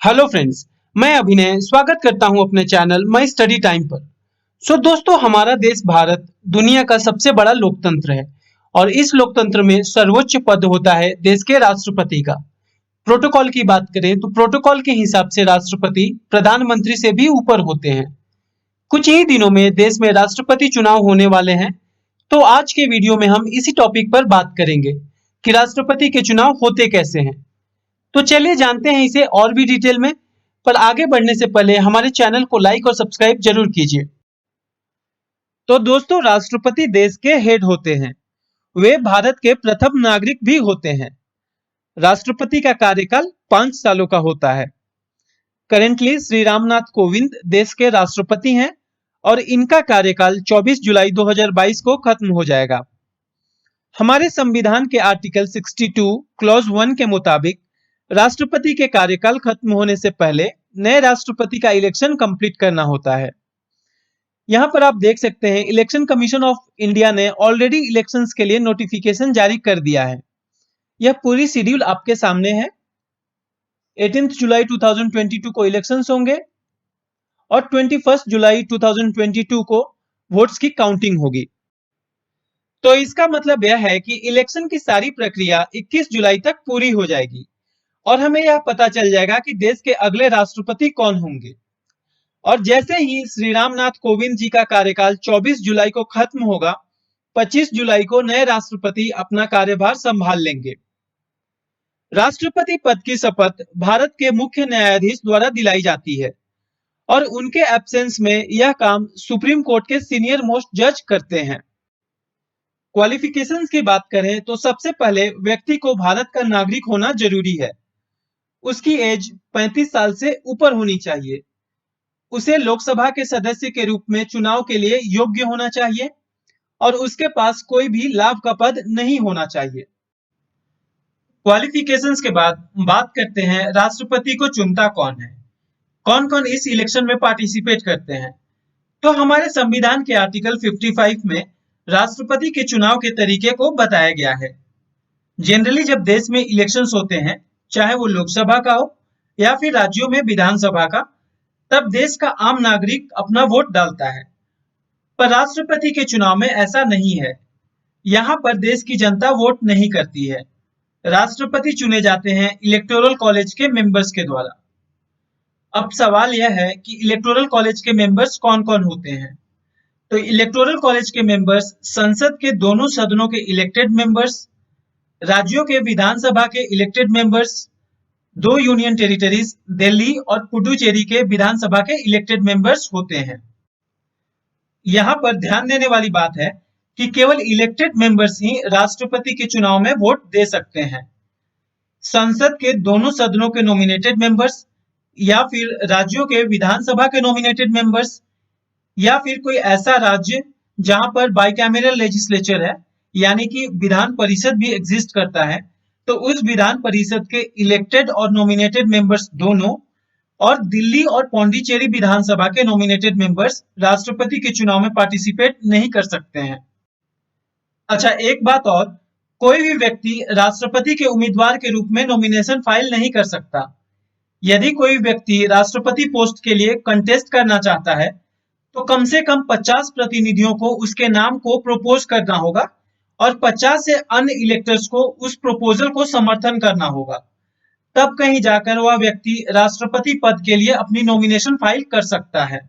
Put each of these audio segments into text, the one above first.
Hello friends. मैं अभिनय स्वागत करता हूं अपने चैनल माई स्टडी टाइम पर। दोस्तों, हमारा देश भारत दुनिया का सबसे बड़ा लोकतंत्र है और इस लोकतंत्र में सर्वोच्च पद होता है देश के राष्ट्रपति का। प्रोटोकॉल की बात करें तो प्रोटोकॉल के हिसाब से राष्ट्रपति प्रधानमंत्री से भी ऊपर होते हैं। कुछ ही दिनों में देश में राष्ट्रपति चुनाव होने वाले हैं, तो आज के वीडियो में हम इसी टॉपिक पर बात करेंगे कि राष्ट्रपति के चुनाव होते कैसे हैं। तो चलिए जानते हैं इसे और भी डिटेल में। पर आगे बढ़ने से पहले हमारे चैनल को लाइक और सब्सक्राइब जरूर कीजिए। तो दोस्तों, राष्ट्रपति देश के हेड होते हैं। वे भारत के प्रथम नागरिक भी होते हैं। राष्ट्रपति का कार्यकाल 5 सालों का होता है। करेंटली श्री रामनाथ कोविंद देश के राष्ट्रपति हैं और इनका कार्यकाल 24 जुलाई 2022 को खत्म हो जाएगा। हमारे संविधान के आर्टिकल 62 क्लॉज 1 के मुताबिक राष्ट्रपति के कार्यकाल खत्म होने से पहले नए राष्ट्रपति का इलेक्शन कंप्लीट करना होता है। यहां पर आप देख सकते हैं इलेक्शन कमीशन ऑफ इंडिया ने ऑलरेडी इलेक्शंस के लिए नोटिफिकेशन जारी कर दिया है। यह पूरी शेड्यूल आपके सामने है। 18 जुलाई 2022 को इलेक्शंस होंगे और 21 जुलाई 2022 को वोट्स की काउंटिंग होगी। तो इसका मतलब यह है कि इलेक्शन की सारी प्रक्रिया 21 जुलाई तक पूरी हो जाएगी और हमें यह पता चल जाएगा कि देश के अगले राष्ट्रपति कौन होंगे। और जैसे ही श्री रामनाथ कोविंद जी का कार्यकाल 24 जुलाई को खत्म होगा, 25 जुलाई को नए राष्ट्रपति अपना कार्यभार संभाल लेंगे। राष्ट्रपति पद की शपथ भारत के मुख्य न्यायाधीश द्वारा दिलाई जाती है और उनके एब्सेंस में यह काम सुप्रीम कोर्ट के सीनियर मोस्ट जज करते हैं। क्वालिफिकेशंस की बात करें तो सबसे पहले व्यक्ति को भारत का नागरिक होना जरूरी है। उसकी एज 35 साल से ऊपर होनी चाहिए। उसे लोकसभा के सदस्य के रूप में चुनाव के लिए योग्य होना चाहिए और उसके पास कोई भी लाभ का पद नहीं होना चाहिए। क्वालिफिकेशंस के बाद बात करते हैं राष्ट्रपति को चुनता कौन है, कौन कौन इस इलेक्शन में पार्टिसिपेट करते हैं। तो हमारे संविधान के आर्टिकल 55 में राष्ट्रपति के चुनाव के तरीके को बताया गया है। जनरली जब देश में इलेक्शंस होते हैं, चाहे वो लोकसभा का हो या फिर राज्यों में विधानसभा का, तब देश का आम नागरिक अपना वोट डालता है। पर राष्ट्रपति के चुनाव में ऐसा नहीं है। यहाँ पर देश की जनता वोट नहीं करती है। राष्ट्रपति चुने जाते हैं इलेक्टोरल कॉलेज के मेंबर्स के द्वारा। अब सवाल यह है कि इलेक्टोरल कॉलेज के मेंबर्स कौन कौन होते हैं। तो इलेक्टोरल कॉलेज के मेंबर्स संसद के दोनों सदनों के इलेक्टेड मेंबर्स, राज्यों के विधानसभा के elected members, 2 union territories Delhi और पुडुचेरी के विधानसभा के इलेक्टेड मेंबर्स होते हैं। यहां पर ध्यान देने वाली बात है कि केवल इलेक्टेड मेंबर्स ही राष्ट्रपति के चुनाव में वोट दे सकते हैं। संसद के दोनों सदनों के नॉमिनेटेड मेंबर्स या फिर राज्यों के विधानसभा के नॉमिनेटेड मेंबर्स या फिर कोई ऐसा राज्य जहां पर बाइकैमरल लेजिस्लेचर है, यानी कि विधान परिषद भी एग्जिस्ट करता है, तो उस विधान परिषद के इलेक्टेड और नॉमिनेटेड मेंबर्स दोनों, और दिल्ली और पौंडीचेरी विधानसभा के नॉमिनेटेड मेंबर्स राष्ट्रपति के चुनाव में पार्टिसिपेट नहीं कर सकते हैं। अच्छा, एक बात और, कोई भी व्यक्ति राष्ट्रपति के उम्मीदवार के रूप में नॉमिनेशन फाइल नहीं कर सकता। यदि कोई व्यक्ति राष्ट्रपति पोस्ट के लिए कंटेस्ट करना चाहता है तो कम से कम 50 प्रतिनिधियों को उसके नाम को प्रपोज करना होगा और 50 से अन्य इलेक्टर्स को उस प्रपोजल को समर्थन करना होगा। तब कहीं जाकर वह व्यक्ति राष्ट्रपति पद के लिए अपनी नॉमिनेशन फाइल कर सकता है।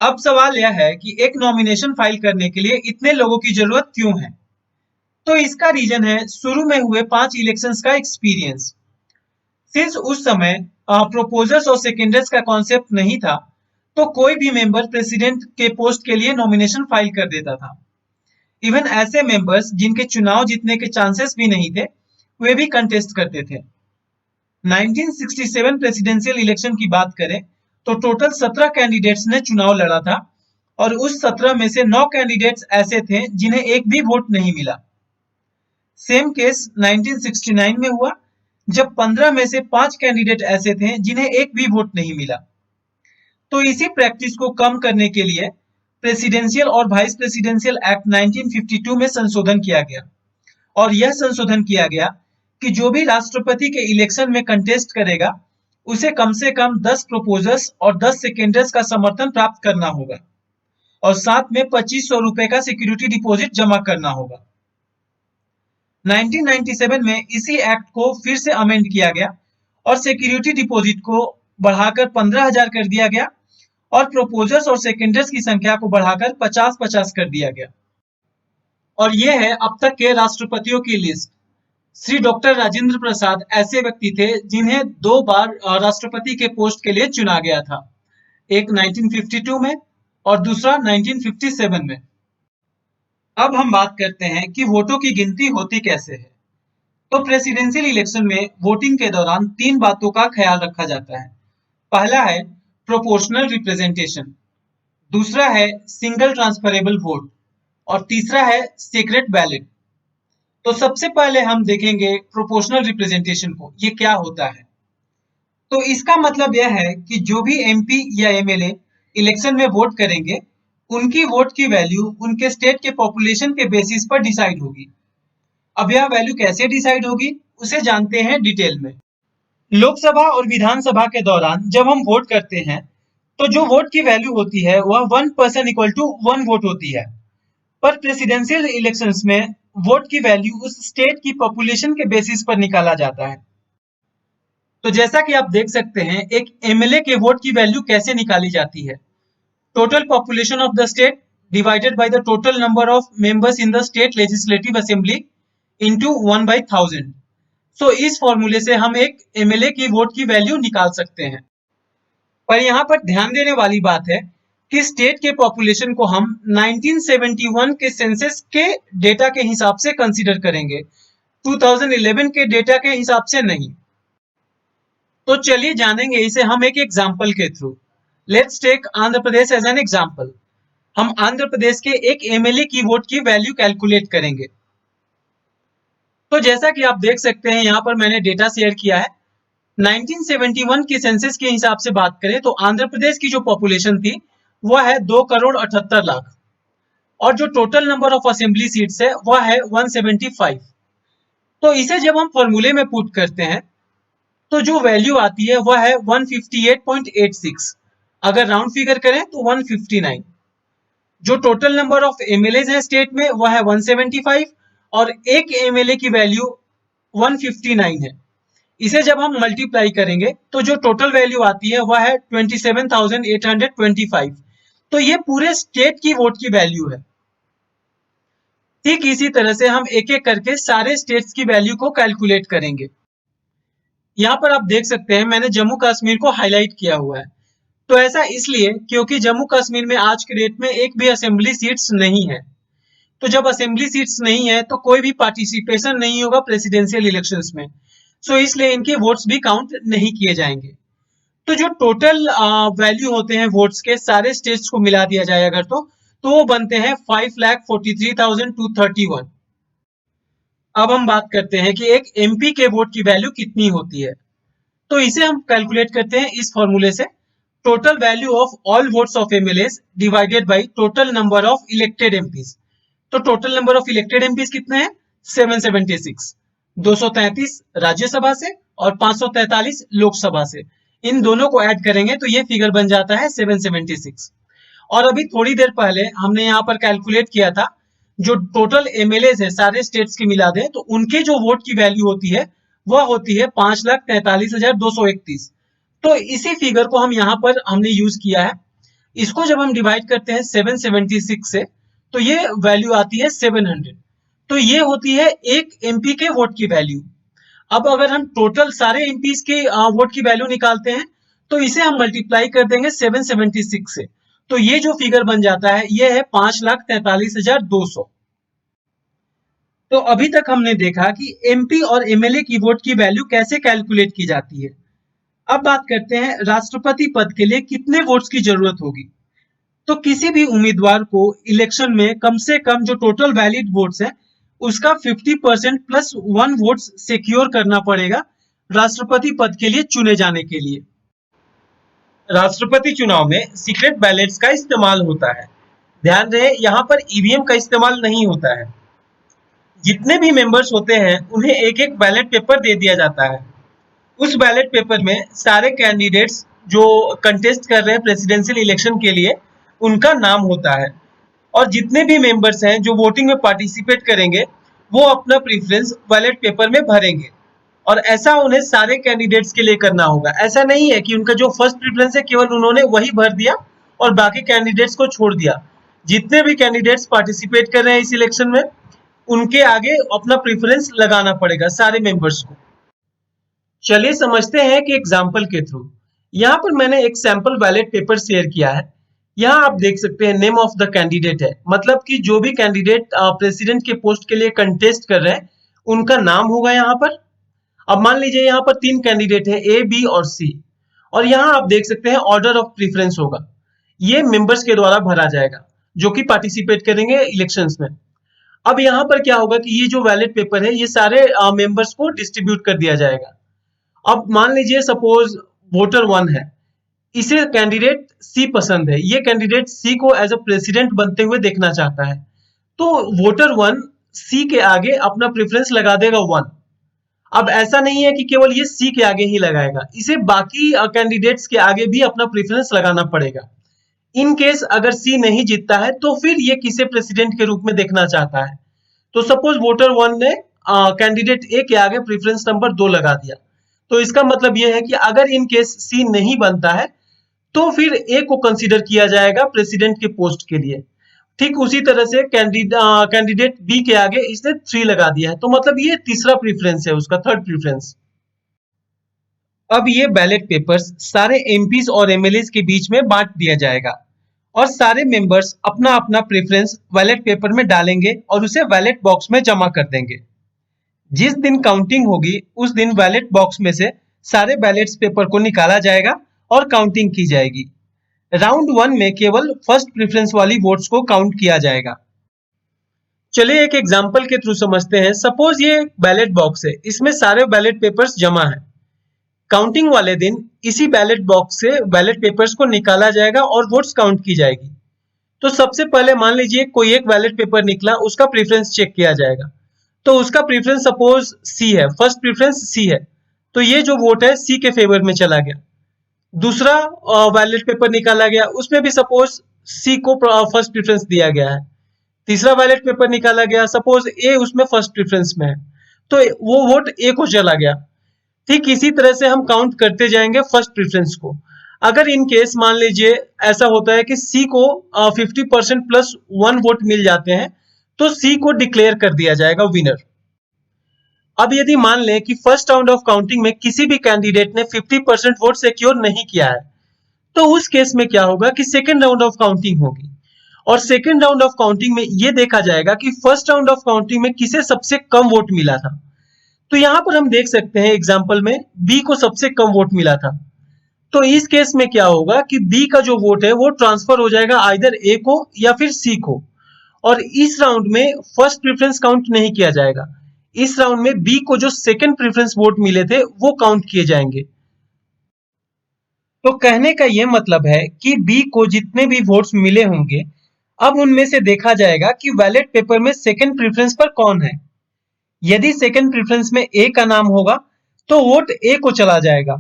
अब सवाल यह है कि एक नॉमिनेशन फाइल करने के लिए इतने लोगों की जरूरत क्यों है। तो इसका रीजन है शुरू में हुए 5 इलेक्शंस का एक्सपीरियंस। सिंस उस समय प्रोपोजर्स और सेकेंडर्स का कॉन्सेप्ट नहीं था, तो कोई भी मेंबर प्रेसिडेंट के पोस्ट के लिए नॉमिनेशन फाइल कर देता था। इवन ऐसे मेंबर्स जिनके चुनाव जीतने के चांसेस भी नहीं थे, वे भी कंटेस्ट करते थे। 1967 प्रेसिडेंशियल इलेक्शन की बात करें तो टोटल 17 कैंडिडेट्स ने चुनाव लड़ा था और उस 17 में से 9 कैंडिडेट्स ऐसे थे जिन्हें एक भी वोट नहीं मिला। सेम केस 1969 में हुआ, जब 15 में से 5 कैंडिडेट ऐसे थे जिन्हें एक भी वोट नहीं मिला। तो इसी प्रैक्टिस को कम करने के लिए प्रेसिडेंशियल और वाइस प्रेसिडेंशियल एक्ट 1952 में संशोधन किया गया और यह संशोधन किया गया कि जो भी राष्ट्रपति के इलेक्शन में कंटेस्ट करेगा उसे कम से कम 10 प्रोपोजर्स और 10 सेकेंडर्स का समर्थन प्राप्त करना होगा और साथ में 2500 रुपए का सिक्योरिटी डिपॉजिट जमा करना होगा। 1997 में इसी एक्ट को फिर से अमेंड किया गया और सिक्योरिटी डिपॉजिट को बढ़ाकर 15,000 कर दिया गया और प्रोपोजर्स और सेकेंडर्स की संख्या को बढ़ाकर 50-50 कर दिया गया। और ये है अब तक के राष्ट्रपतियों की लिस्ट। श्री डॉक्टर राजेंद्र प्रसाद ऐसे व्यक्ति थे जिन्हें 2 बार राष्ट्रपति के पोस्ट के लिए चुना गया था, एक 1952 में और दूसरा 1957 में। अब हम बात करते हैं कि वोटों की गिनती होती कैसे है। तो प्रेसिडेंशियल इलेक्शन में वोटिंग के दौरान 3 बातों का ख्याल रखा जाता है। पहला है प्रोपोर्शनल रिप्रेजेंटेशन, दूसरा है सिंगल ट्रांसफरेबल वोट और तीसरा है सीक्रेट बैलेट। तो सबसे पहले हम देखेंगे प्रोपोर्शनल रिप्रेजेंटेशन को, ये क्या होता है। तो इसका मतलब यह है कि जो भी एमपी या एमएलए इलेक्शन में वोट करेंगे, उनकी वोट की वैल्यू उनके स्टेट के पॉपुलेशन के बेसिस पर डिसाइड होगी। अब यह वैल्यू कैसे डिसाइड होगी, उसे जानते हैं डिटेल में। लोकसभा और विधानसभा के दौरान जब हम वोट करते हैं, तो जो वोट की वैल्यू होती है वह 1 पर्सन इक्वल टू 1 वोट होती है। पर प्रेसिडेंशियल इलेक्शंस में वोट की वैल्यू उस स्टेट की पॉपुलेशन के बेसिस पर निकाला जाता है। तो जैसा कि आप देख सकते हैं, एक एमएलए के वोट की वैल्यू कैसे निकाली जाती है। Total population of the state divided by the total number of members in the state legislative assembly into 1/1000। सो इस फॉर्मूले से हम एक एमएलए की वोट की वैल्यू निकाल सकते हैं। पर यहाँ पर ध्यान देने वाली बात है कि स्टेट के पॉपुलेशन को हम 1971 के सेंसस के डेटा के हिसाब से कंसीडर करेंगे, 2011 के डेटा के हिसाब से नहीं। तो चलिए जानेंगे इसे हम एक एग्जाम्पल के थ्रू। Let's take Andhra Pradesh as an example. हम आंध्र प्रदेश के एक एमएलए की वोट की वैल्यू कैलकुलेट करेंगे। तो जैसा कि आप देख सकते हैं, यहाँ पर मैंने डेटा शेयर किया है। 1971 के सेंसस के हिसाब से बात करें तो आंध्र प्रदेश की जो पॉपुलेशन थी वह है 2,78,00,000 और जो total number of assembly seats है वह है 175। तो इसे जब हम फॉर्मूले में पुट करते हैं तो जो वैल्यू आती है वह है 158.86। अगर राउंड फिगर करें तो 159। जो टोटल नंबर ऑफ एमएलए है स्टेट में वह है 175 और एक एमएलए की वैल्यू 159 है। इसे जब हम मल्टीप्लाई करेंगे तो जो टोटल वैल्यू आती है वह है 27,825। तो ये पूरे स्टेट की वोट की वैल्यू है। ठीक इसी तरह से हम एक एक करके सारे स्टेट्स की वैल्यू को कैलकुलेट करेंगे। यहाँ पर आप देख सकते हैं मैंने जम्मू कश्मीर को हाईलाइट किया हुआ है। तो ऐसा इसलिए क्योंकि जम्मू कश्मीर में आज के डेट में एक भी असेंबली सीट्स नहीं है। तो जब असेंबली सीट्स नहीं है तो कोई भी पार्टिसिपेशन नहीं होगा प्रेसिडेंशियल इलेक्शंस में। सो इसलिए इनके वोट्स भी काउंट नहीं किए जाएंगे। तो जो टोटल वैल्यू होते हैं वोट्स के सारे स्टेट्स को मिला दिया जाए अगर तो वो बनते हैं 5,43,231। अब हम बात करते हैं कि एक एमपी के वोट की वैल्यू कितनी होती है। तो इसे हम कैलकुलेट करते हैं इस फॉर्मूले से, total value of all votes of MLAs divided by total number of elected MPs. तो total number of elected MPs कितने हैं, 776। 233 राज्यसभा से और 543 लोकसभा से, इन दोनों को ऐड करेंगे तो ये फिगर बन जाता है 776। और अभी थोड़ी देर पहले हमने यहाँ पर कैलकुलेट किया था जो टोटल एमएलए है सारे स्टेट्स के मिला दें तो उनके जो वोट की वैल्यू होती है वह होती है 5,43,231। तो इसी फिगर को हम यहाँ पर हमने यूज किया है। इसको जब हम डिवाइड करते हैं 776 से तो ये वैल्यू आती है 700। तो ये होती है एक एमपी के वोट की वैल्यू। अब अगर हम टोटल सारे एमपीज के वोट की वैल्यू निकालते हैं तो इसे हम मल्टीप्लाई कर देंगे 776 से। तो ये जो फिगर बन जाता है ये है 5,43,200। तो अभी तक हमने देखा कि एमपी और एमएलए की वोट की वैल्यू कैसे कैलकुलेट की जाती है। अब बात करते हैं राष्ट्रपति पद के लिए कितने वोट्स की जरूरत होगी। तो किसी भी उम्मीदवार को इलेक्शन में कम से कम जो टोटल वैलिड वोट्स है उसका 50% प्लस 1 वोट्स सिक्योर करना पड़ेगा राष्ट्रपति पद के लिए चुने जाने के लिए। राष्ट्रपति चुनाव में सीक्रेट बैलेट्स का इस्तेमाल होता है। ध्यान रहे यहाँ पर ईवीएम का इस्तेमाल नहीं होता है। जितने भी मेंबर्स होते हैं उन्हें एक एक बैलेट पेपर दे दिया जाता है। उस बैलेट पेपर में सारे कैंडिडेट्स जो कंटेस्ट कर रहे हैं प्रेसिडेंशियल इलेक्शन के लिए उनका नाम होता है और जितने भी मेंबर्स हैं जो वोटिंग में पार्टिसिपेट करेंगे वो अपना प्रेफरेंस बैलेट पेपर में भरेंगे और ऐसा उन्हें सारे कैंडिडेट्स के लिए करना होगा। ऐसा नहीं है कि उनका जो फर्स्ट प्रेफरेंस है केवल उन्होंने वही भर दिया और बाकी कैंडिडेट्स को छोड़ दिया। जितने भी कैंडिडेट्स पार्टिसिपेट कर रहे हैं इस इलेक्शन में उनके आगे अपना प्रेफरेंस लगाना पड़ेगा सारे मेंबर्स को। चलिए समझते हैं कि एग्जाम्पल के थ्रू। यहाँ पर मैंने एक सैंपल बैलेट पेपर शेयर किया है। यहाँ आप देख सकते हैं नेम ऑफ द कैंडिडेट है, मतलब कि जो भी कैंडिडेट प्रेसिडेंट के पोस्ट के लिए कंटेस्ट कर रहे हैं उनका नाम होगा यहाँ पर। अब मान लीजिए यहाँ पर 3 कैंडिडेट हैं ए, बी और सी और यहाँ आप देख सकते हैं ऑर्डर ऑफ प्रेफरेंस होगा। ये मेंबर्स के द्वारा भरा जाएगा जो कि पार्टिसिपेट करेंगे इलेक्शंस में। अब यहाँ पर क्या होगा कि ये जो बैलेट पेपर है ये सारे मेंबर्स को डिस्ट्रीब्यूट कर दिया जाएगा। अब मान लीजिए सपोज वोटर 1 है, इसे कैंडिडेट सी पसंद है, ये कैंडिडेट सी को एज अ प्रेसिडेंट बनते हुए देखना चाहता है, तो वोटर 1 सी के आगे अपना प्रेफरेंस लगा देगा 1। अब ऐसा नहीं है कि केवल ये सी के आगे ही लगाएगा, इसे बाकी कैंडिडेट्स के आगे भी अपना प्रेफरेंस लगाना पड़ेगा। इन केस अगर सी नहीं जीतता है तो फिर ये किसे प्रेसिडेंट के रूप में देखना चाहता है। तो सपोज वोटर 1 ने कैंडिडेट ए के आगे प्रेफरेंस नंबर 2 लगा दिया, तो इसका मतलब यह है कि अगर इन केस सी नहीं बनता है तो फिर ए को कंसीडर किया जाएगा प्रेसिडेंट के पोस्ट के लिए। ठीक उसी तरह से कैंडिडेट बी के आगे इसने 3 लगा दिया है, तो मतलब ये तीसरा प्रेफरेंस है उसका, थर्ड प्रेफरेंस। अब ये बैलेट पेपर्स सारे एमपीज और एमएलएज के बीच में बांट दिया जाएगा और सारे मेंबर्स अपना अपना प्रेफरेंस बैलेट पेपर में डालेंगे और उसे बैलेट बॉक्स में जमा कर देंगे। जिस दिन काउंटिंग होगी उस दिन बैलेट बॉक्स में से सारे बैलेट्स पेपर को निकाला जाएगा और काउंटिंग की जाएगी। राउंड 1 में केवल फर्स्ट प्रेफरेंस वाली वोट्स को काउंट किया जाएगा। चलिए एक एग्जांपल के थ्रू समझते हैं। सपोज ये बैलेट बॉक्स है, इसमें सारे बैलेट पेपर्स जमा है। काउंटिंग वाले दिन इसी बैलेट बॉक्स से बैलेट पेपर्स को निकाला जाएगा और वोट्स काउंट की जाएगी। तो सबसे पहले मान लीजिए कोई एक बैलेट पेपर निकला, उसका प्रेफरेंस चेक किया जाएगा। तो उसका प्रेफरेंस सपोज सी है, फर्स्ट प्रेफरेंस सी है, तो ये जो वोट है सी के फेवर में चला गया। दूसरा बैलेट पेपर निकाला गया, उसमें भी सपोज सी को फर्स्ट प्रेफरेंस दिया गया है। तीसरा बैलेट पेपर निकाला गया, सपोज ए उसमें फर्स्ट प्रेफरेंस में है, तो वो वोट ए को चला गया। ठीक इसी तरह से हम काउंट करते जाएंगे फर्स्ट प्रेफरेंस को। अगर इन केस मान लीजिए ऐसा होता है कि सी को 50% प्लस 1 वोट मिल जाते हैं, तो सी को डिक्लेयर कर दिया जाएगा विनर। अब यदि मान लें कि फर्स्ट राउंड ऑफ काउंटिंग में किसी भी कैंडिडेट ने 50% वोट सिक्योर नहीं किया है, तो उस केस में क्या होगा कि सेकेंड राउंड ऑफ काउंटिंग होगी और सेकेंड राउंड ऑफ काउंटिंग में यह देखा जाएगा कि फर्स्ट राउंड ऑफ काउंटिंग में किसे सबसे कम वोट मिला था। तो यहां पर हम देख सकते हैं एग्जाम्पल में बी को सबसे कम वोट मिला था। तो इस केस में क्या होगा कि बी का जो वोट है वो ट्रांसफर हो जाएगा आइदर ए को या फिर सी को, और इस राउंड में फर्स्ट प्रेफरेंस काउंट नहीं किया जाएगा। इस राउंड में बी को जो सेकंड प्रेफरेंस वोट मिले थे वो काउंट किए जाएंगे। तो कहने का यह मतलब है कि बी को जितने भी वोट्स मिले होंगे अब उनमें से देखा जाएगा कि बैलेट पेपर में सेकंड प्रेफरेंस पर कौन है। यदि सेकंड प्रेफरेंस में ए का नाम होगा तो वोट ए को चला जाएगा,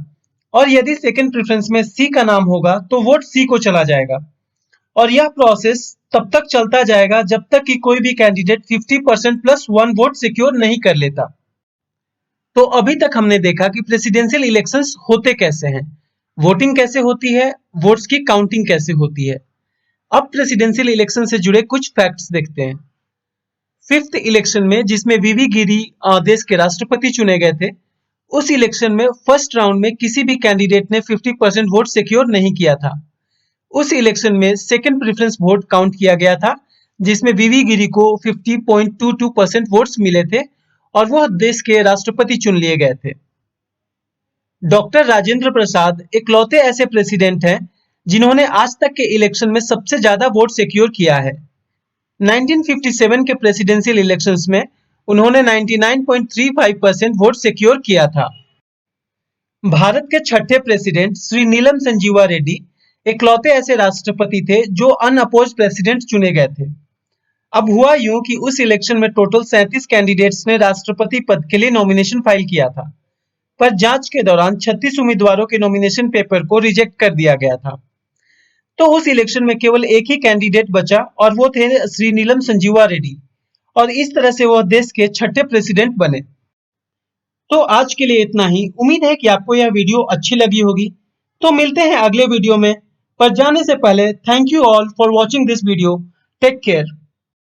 और यदि सेकंड प्रेफरेंस में सी का नाम होगा तो वोट सी को चला जाएगा। और यह प्रोसेस तब तक चलता जाएगा जब तक कि कोई भी कैंडिडेट 50% प्लस 1 वोट सिक्योर नहीं कर लेता। तो अभी तक हमने देखा कि प्रेसिडेंशियल इलेक्शंस होते कैसे हैं, वोटिंग कैसे होती है, वोट्स की काउंटिंग कैसे होती है। अब प्रेसिडेंशियल इलेक्शन से जुड़े कुछ फैक्ट्स देखते हैं। फिफ्थ इलेक्शन में जिसमें वीवी गिरी देश के राष्ट्रपति चुने गए थे, उस इलेक्शन में फर्स्ट राउंड में किसी भी कैंडिडेट ने 50% वोट सिक्योर नहीं किया था। उस इलेक्शन में सेकंड प्रेफरेंस वोट काउंट किया गया था जिसमें वीवी गिरी को 50.22% वोट्स मिले थे और वह देश के राष्ट्रपति चुन लिए गए थे। डॉक्टर राजेंद्र प्रसाद इकलौते ऐसे प्रेसिडेंट हैं जिन्होंने आज तक के इलेक्शन में सबसे ज्यादा वोट सिक्योर किया है। 1957 के प्रेसिडेंशियल इलेक्शंस में उन्होंने 99.35% वोट सिक्योर किया था। भारत के छठे प्रेसिडेंट श्री नीलम संजीवा रेड्डी इकलौते ऐसे राष्ट्रपति थे जो अनअपोज प्रेसिडेंट चुने गए थे। अब हुआ यूं कि उस इलेक्शन में टोटल 37 कैंडिडेट्स ने राष्ट्रपति पद के लिए नॉमिनेशन फाइल किया था। पर जांच के दौरान 36 उम्मीदवारों के नॉमिनेशन पेपर को रिजेक्ट कर दिया गया था। तो उस इलेक्शन में केवल एक ही कैंडिडेट बचा और वो थे श्री नीलम संजीवा रेड्डी, और इस तरह से वह देश के छठे प्रेसिडेंट बने। तो आज के लिए इतना ही। उम्मीद है कि आपको यह वीडियो अच्छी लगी होगी। तो मिलते हैं अगले वीडियो में। पर जाने से पहले thank you all for watching this video. Take care.